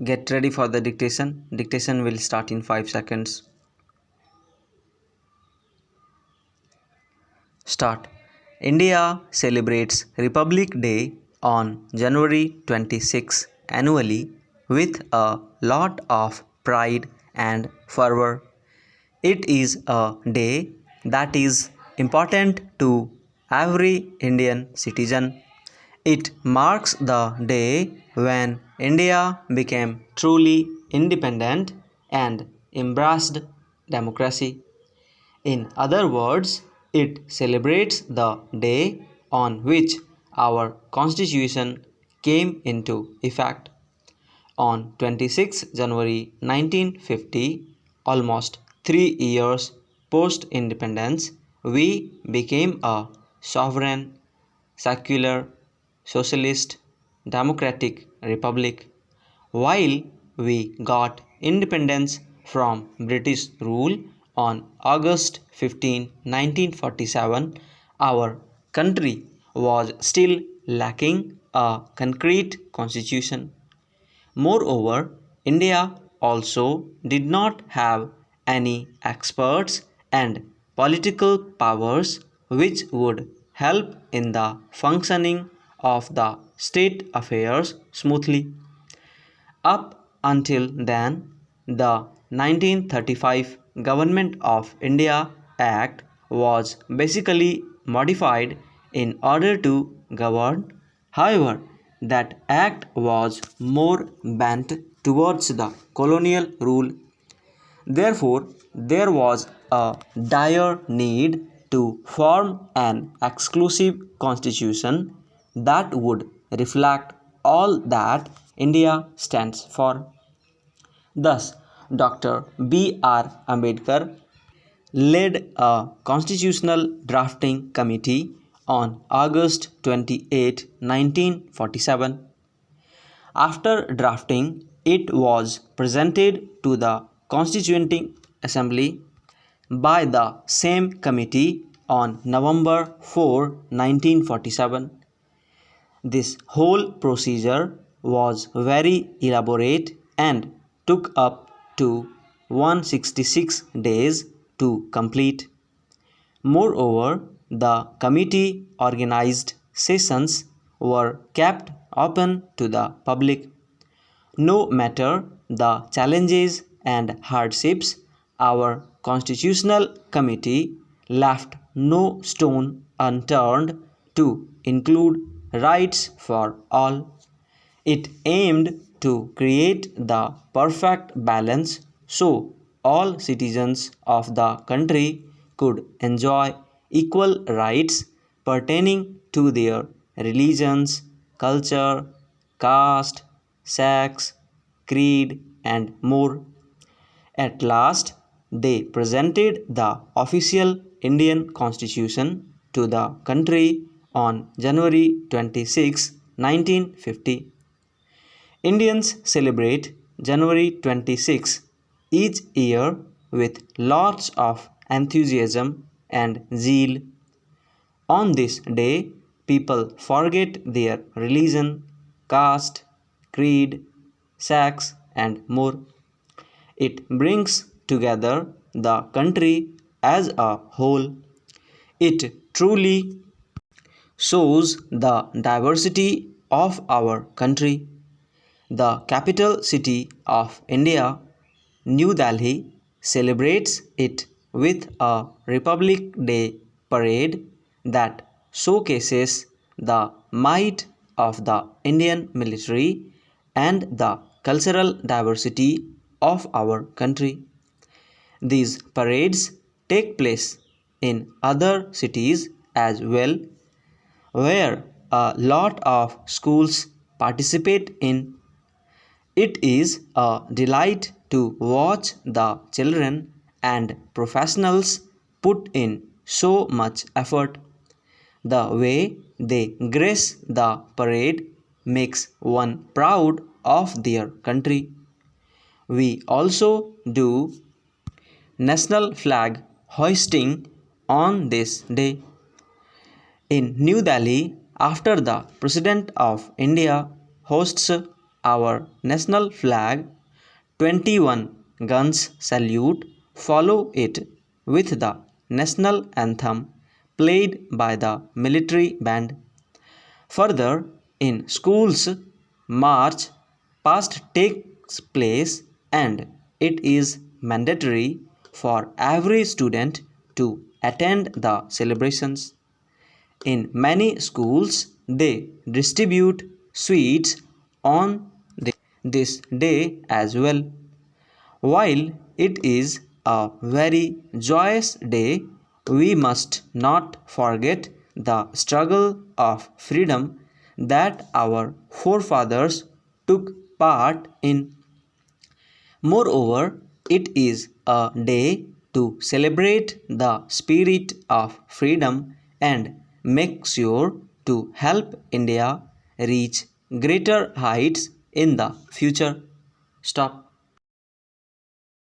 Get ready for the dictation. Dictation will start in 5 seconds. Start. India celebrates Republic Day on January 26 annually with a lot of pride and fervor. It is a day that is important to every Indian citizen. It marks the day when India became truly independent and embraced democracy. In other words, it celebrates the day on which our Constitution came into effect. On 26 January 1950, almost 3 years post independence, we became a sovereign, secular, socialist, democratic republic. While we got independence from British rule on August 15, 1947, our country was still lacking a concrete constitution. Moreover, India also did not have any experts and political powers which would help in the functioning of the state affairs smoothly. Up until then, the 1935 Government of India Act was basically modified in order to govern. However, that act was more bent towards the colonial rule. Therefore, there was a dire need to form an exclusive constitution that would reflect all that India stands for. Thus, Dr. B.R. Ambedkar led a constitutional drafting committee on August 28, 1947. After drafting, it was presented to the Constituting Assembly by the same committee on November 4, 1947. This whole procedure was very elaborate and took up to 166 days to complete. Moreover, the committee organized sessions were kept open to the public. No matter the challenges and hardships, our Constitutional Committee left no stone unturned to include rights for all. It aimed to create the perfect balance so all citizens of the country could enjoy equal rights pertaining to their religions, culture, caste, sex, creed, and more. At last, they presented the official Indian Constitution to the country on January 26, 1950. Indians celebrate January 26 each year with lots of enthusiasm and zeal. On this day, people forget their religion, caste, creed, sex, and more. It brings together the country as a whole. It truly shows the diversity of our country. The capital city of India, New Delhi, celebrates it with a Republic Day parade that showcases the might of the Indian military and the cultural diversity of our country. These parades take place in other cities as well, where a lot of schools participate in. It is a delight to watch the children and professionals put in so much effort. The way they grace the parade makes one proud of their country. We also do national flag hoisting on this day. In New Delhi, after the President of India hosts our national flag, 21 guns salute, follow it with the national anthem played by the military band. Further, in schools, march past takes place and it is mandatory for every student to attend the celebrations. In many schools, they distribute sweets on this day as well. While it is a very joyous day, we must not forget the struggle of freedom that our forefathers took part in. Moreover, it is a day to celebrate the spirit of freedom and make sure to help India reach greater heights in the future. Stop.